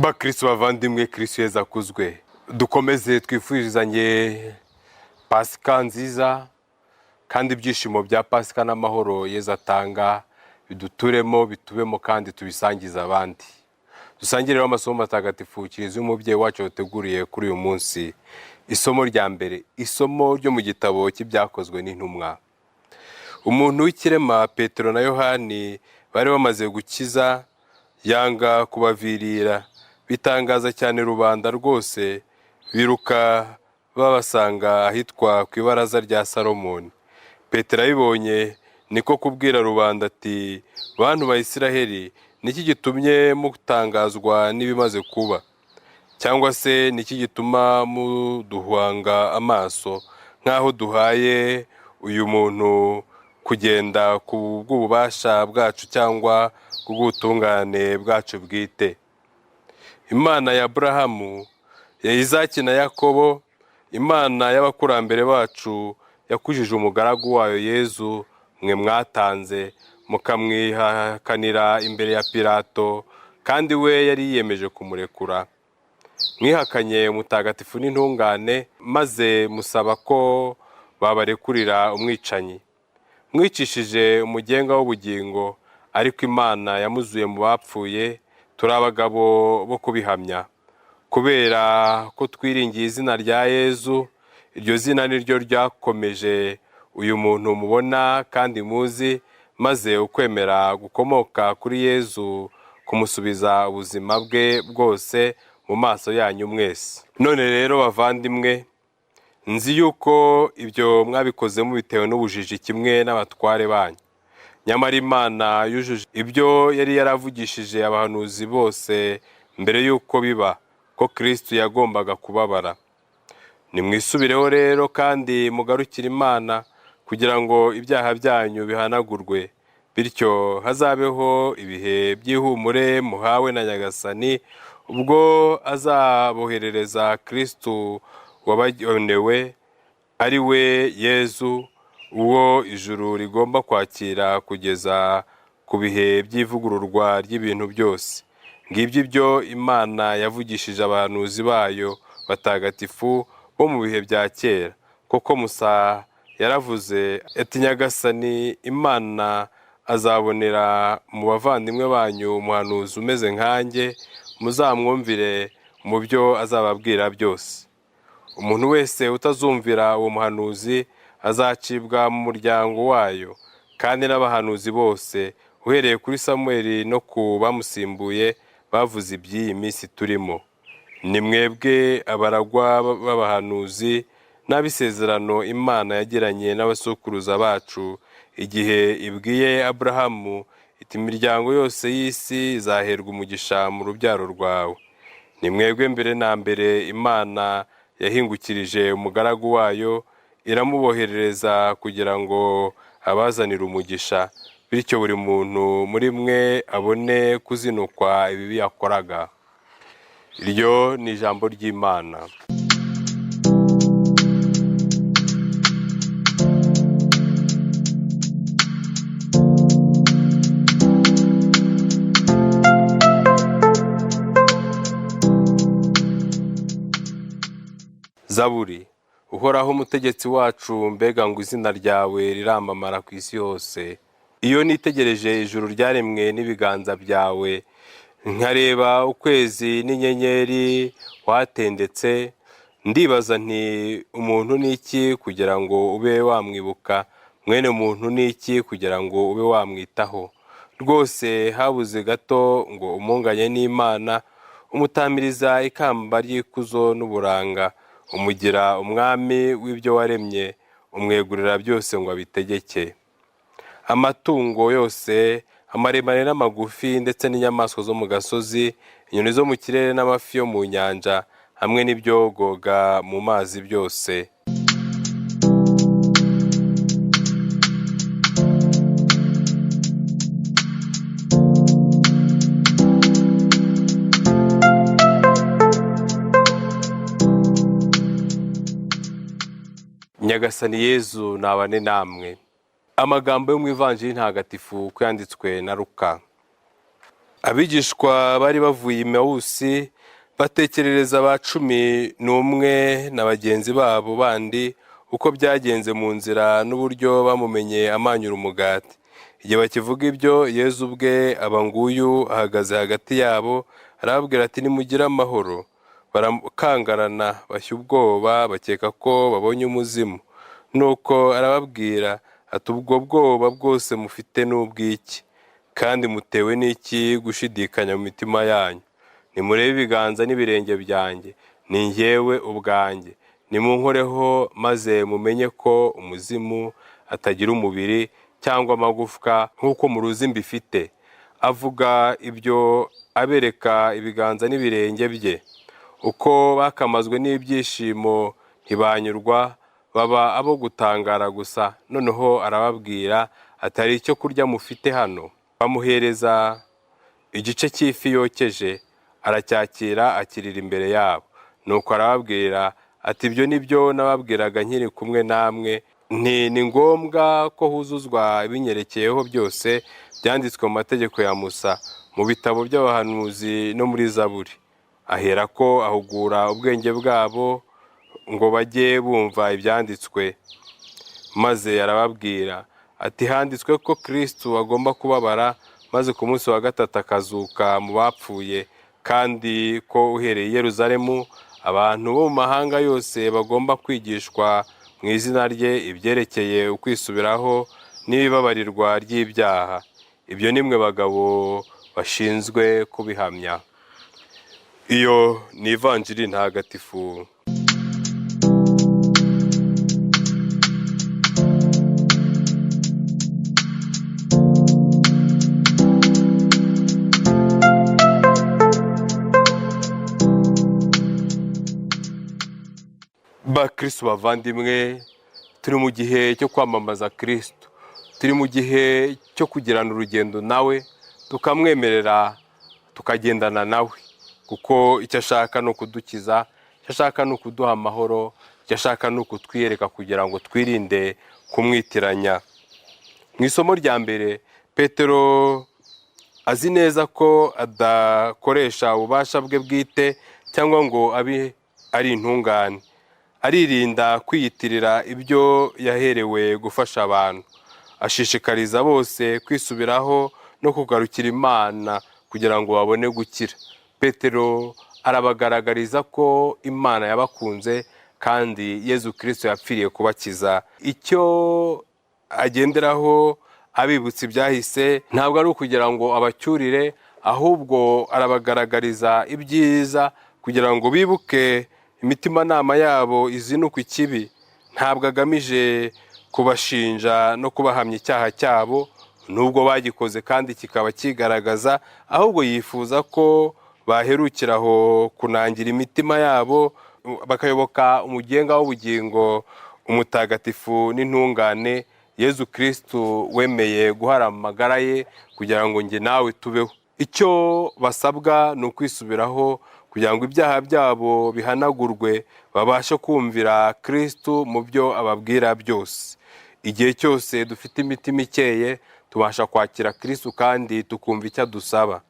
bakristo bavandimwe, kristo Yezu akuzwe. Dukomeze twifurizanye pasika nziza kandi ibyishimo bya pasika n'amahoro Yezu atanga biduturemo, bitubemo kandi tubisangiza abandi. Dusangire amasomo matagatifu kiriza umubyeyi wacu wateguriye kuri uyu munsi. Isomo rya mbere, isomo ryo mu gitabo cy'ibyakozwe n'intumwa. Umuntu w'ikirema Petero na Yohani bari bamaze gukiza, yanga kubavirira, bitangaza cyane rubanda rwose, biruka babasanga ahitwa ku ibaraza rya Salomoni. Petero abibonye niko kubwira rubanda ati, bantu ba Isiraheli, niki gitumye mutangazwa n'ibimaze kuba? Cyangwa se niki gituma muduhanga amaso nk'aho duhaye uyu muntu kugenda ku bw'ububasha bwacu cyangwa ku bw'ubutungane bwacu bwite? Imana ya Aburahamu, ya Izaki na Yakobo, Imana y'abakurambere bacu yakujije umugaragu wayo Yezu, mwe mwatanze mukamwihakanira imbere ya Pilato, kandi we yari yiyemeje kumurekura. Mwihakanye umutagatifu n'intungane, maze musaba ko babarekurira umwicanyi. Mwicishije umugenga w'ubugingo, ariko Imana yamuzuye mu bapfuye, turi abagabo bo kubihamya. Kubera ko twiringiye izina rya Yezu, iryo zina niryo ryakomeje uyu muntu mubona kandi muzi, maze ukwemera gukomoka kuri Yezu kumusubiza ubuzima bwe bwose mu maso yanyu mwese. None rero bavandimwe, nzi yuko ibyo mwabikoze mubitewe n'ubujiji kimwe n'abatware banyu. Nyamara Imana yujuje ibyo yari yaravugishije abahanuzi bose mbere yuko biba, ko Kristo yagombaga kubabara. Nimwisubireho rero kandi mugarukire Imana, kugira ngo ibyaha byanyu bihanagurwe, bityo hazabeho ibihe by'ihumure muhawe na Nyagasani, ubwo azaboherereza Kristo wabagenewe, ari we Yezu, uwo ijuru rigomba kwakira kugeza ku bihe by'ivugururwa ry'ibintu byose. Ngibyo ibyo Imana yavugishije abahanuzi bayo batagatifu bo mu bihe bya kera. Koko Musa yaravuze ati, Nyagasani Imana azabonera mu bavandimwe banyu umuhanuzi umeze nkanjye, muzamwumvire mu byo azababwira byose. Umuntu wese utazumvira uwo muhanuzi azacibwa mu muryango wayo, kandi n'abahanuzi bose uhereye kuri Samueli no ku bamusimbuye bavuze iby'iyi minsi turimo. Ni mwebwe abaragwa b'abahanuzi n'abisezerano Imana yagiranye n'abasokuruza bacu igihe ibwiye Aburahamu iti, imiryango yose y'isi izaherwa umugisha mu rubyaro rwawe. Ni mwebwe mbere na mbere Imana yahingukirije umugaragu wayo, iramuboherereza kugira ngo abazanire umugisha, bityo buri muntu muri mwe abone kuzinukwa ibibi yakoraga. Iryo ni ijambo ry'Imana. Zaburi. Uhoraho umutegetsi wacu, mbega ngo izina ryawe riramamara ku isi yose. Iyo nitegereje ijuru ryaremwe n'ibiganza byawe, nkareba ukwezi n'inyenyeri watendetse, ndibaza nti, umuntu ni iki kugira ngo ube wamwibuka, mwene muntu ni iki kugira ngo ube wamwitaho? Rwose habuze gato ngo umunganye n'Imana, umutamiriza ikamba ry'ikuzo n'uburanga, umugira umwami w'ibyo waremye, umwegurira byose ngo abitegeke. Amatungo yose, amaremare n'amagufi, ndetse n'inyamaswa zo mu gasozi, inyoni zo mu kirere n'amafi yo mu nyanja, hamwe n'ibyogoga mu mazi byose. Nyagasani Yezu nabane namwe. Amagambo yo mu Ivanjiri ntagatifu uko yanditswe na Luka. abigishwa bari bavuye i Emawusi batekerereza ba 11 na bagenzi babo bandi uko byagenze mu nzira n'uburyo bamumenye amanyura umugati. Igihe bakivuga ibyo, Yezu ubwe aba nguyu ahagaze hagati yabo, arababwira ati nimugire amahoro. Barakangarana, bashya ubwoba, bakeka ko babonye umuzimu. Nuko arababwira ati ubwo bwoba bwose mufite n'ubw'iki, kandi mutewe n'iki gushidikanya mu mitima yanyu? Nimurebe ibiganza n'ibirenge byanjye, ni njyewe ubwanjye. Nimunkoreho maze mumenye ko umuzimu atagira umubiri cyangwa amagufwa nk'uko muruzi mbifite. Avuga ibyo abereka ibiganza n'ibirenge bye. Uko bakamazwe n'ibyishimo ntibanyurwa, baba abo gutangara gusa. Noneho arababwira ati hari icyo kurya mufite hano? Bamuhereza igice cy'ifi yokeje, aracyakira akirira imbere yabo. Nuko arababwira ati ibyo nibyo nababwiraga nkiri kumwe namwe, ni ngombwa ko huzuzwa ibinyerekeyeho byose byanditswe mu mategeko ya Musa, mu bitabo by'abahanuzi no muri Zaburi. Aherako ahugura ubwenge bwabo ngo bajye bumva ibyanditswe. Maze arababwira ati handitswe ko Kristo agomba kubabara, maze ku munsi wa gatatu akazuka mu bapfuye, kandi ko uhereye i Yerusalemu abantu bo mu mahanga yose bagomba kwigishwa mu izina rye ibyerekeye ukwisubiraho n'ibibabarirwa ry'ibyaha. Ibyo nimwe bagabo bashinzwe kubihamya. Iyo ni ivanjiri ntagatifu. Bakristo bavandimwe, turi mu gihe cyo kwamamaza Kristo, turi mu gihe cyo kugirana urugendo nawe, tukamwemerera tukagendana nawe, kuko icyo ashaka ni ukudukiza, icyo ashaka ni ukuduha amahoro, icyo ashaka ni ukutwiyereka kugira ngo twirinde kumwitiranya. Mu isomo rya mbere, Petero azi neza ko adakoresha ububasha bwe bwite cyangwa ngo abe ari intungane. Aririnda kwiyitirira ibyo yaherewe gufasha abantu. Ashishikariza bose kwisubiraho no kugarukira Imana kugira ngo babone gukira. Petero arabagaragariza ko Imana yabakunze kandi Yezu Kristo yapfiriye kubakiza. Icyo agenderaho abibutsa ibyahise ntabwo ari ukugira ngo abacyurire, ahubwo arabagaragariza ibyiza kugira ngo bibuke imitimanama yabo izinuka ikibi. Ntabwo agamije kubashinja no kubahamya icyaha cyabo, nubwo bagikoze kandi kikaba kigaragaza, ahubwo yifuza ko baherukiraho kunangira imitima yabo, bakayoboka umugenga w'ubugingo, umutagatifu n'intungane, Yezu Kristo wemeye guharama amagara ye kugira ngo njye nawe tubeho. Icyo basabwa ni ukwisubiraho kugira ngo ibyaha byabo bihanagurwe, babashe kumvira Kristo mu byo ababwira byose. Igihe cyose dufite imitima ikeye, tubasha kwakira Kristo kandi tukumva icyo adusaba.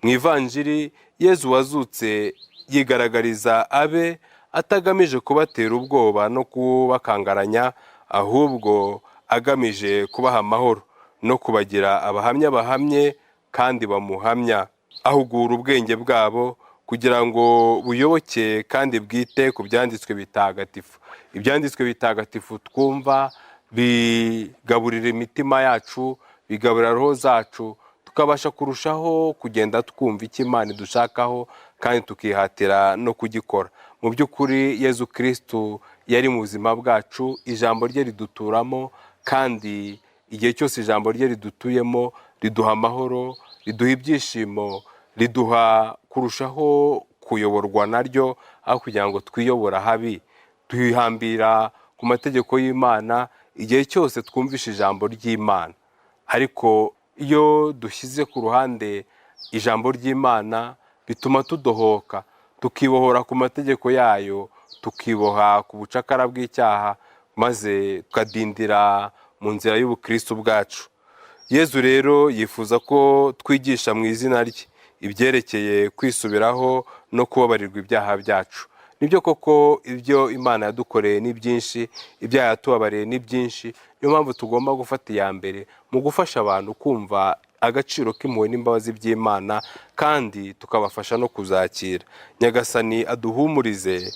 Mu ivanjiri, Yezu wazutse yigaragariza abe atagamije kubatera ubwoba no kubakangaranya, ahubwo agamije kubaha amahoro no kubagira abahamya bahamye kandi bamuhamya. Ahugura ubwenge bwabo kugira ngo buyoboke kandi bwite ku byanditswe bitagatifu. Ibyanditswe bitagatifu twumva bigaburira imitima yacu, bigaburira roho zacu, tukabasha kurushaho kugenda twumva icyo Imana idushakaho kandi tukihatira no kugikora. Mu by'ukuri Yezu Kristo yari mu buzima bwacu, ijambo rye riduturamo, kandi igihe cyose ijambo rye ridutuyemo riduha amahoro, riduha ibyishimo, riduha kurushaho kuyoborwa naryo, aho kugira ngo twiyobora habi. Twihambira ku mategeko y'Imana igihe cyose twumvishe ijambo ry'Imana. Ariko iyo dushyize ku ruhande ijambo ry'Imana, bituma tudohoka, tukibohora ku mategeko yayo, tukiboha ku bucakara bw'icyaha, maze tukadindira mu nzira y'ubukristo bwacu. Yezu rero yifuza ko twigisha mu izina rye, ibyerekeye kwisubiraho no kubabarirwa ibyaha byacu. Nibyo koko ibyo Imana yadukoreye ni byinshi, ibyaha yatubabariye ni byinshi, niyo mpamvu tugomba gufata iya mbere mu gufasha abantu kumva agaciro k'impuhwe n'imbabazi by'Imana, kandi tukabafasha no kuzakira. Nyagasani aduhumurize,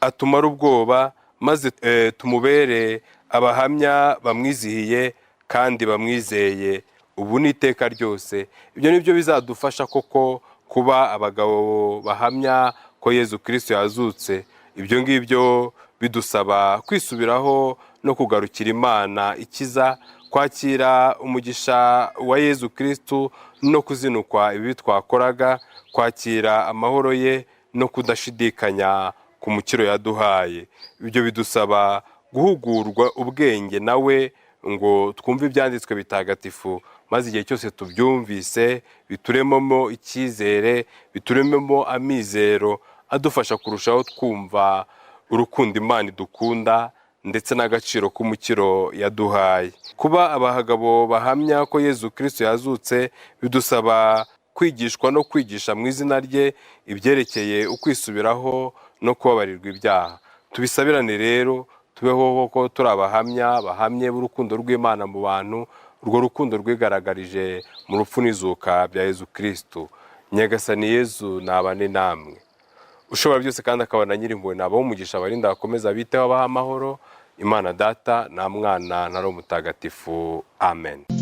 atumare ubwoba, maze tumubere abahamya bamwizihiye kandi bamwizeye ubu n'iteka ryose. Ibyo nibyo bizadufasha koko kuba abagabo bahamya ko Yezu Kristo yazutse. Ibyo ngibyo bidusaba kwisubiraho no kugarukira Imana ikiza, kwakira umugisha wa Yezu Kristo no kuzinukwa ibibi twakoraga, kwakira amahoro ye no kudashidikanya ku mukiro yaduhaye. Ibyo bidusaba guhugurwa ubwenge nawe ngo twumve ibyanditswe bitagatifu, maze igihe cyose tubyumvise biturememo icyizere, biturememo amizero adufasha kurushaho twumva urukundo Imana idukunda ndetse n'agaciro k'umukiro yaduhaye. Kuba abagabo bahamya ko Yezu Kristo yazutse bidusaba kwigishwa no kwigisha mu izina rye ibyerekeye ukwisubiraho no kubabarirwa ibyaha. Tubisabirane rero, tubeho koko turi abahamya bahamye b'urukundo rw'Imana mu bantu, urwo rukundo rwigaragarije mu rupfu n'izuka bya Yezu Kristo. Nyagasani Yezu nabane namwe. Ushobora byose kandi akabana nyirimpuhwe nabaho umugisha, abarinda bakomeza biteho, abaha amahoro. Imana Data na Mwana na Roho Mutagatifu. Amen.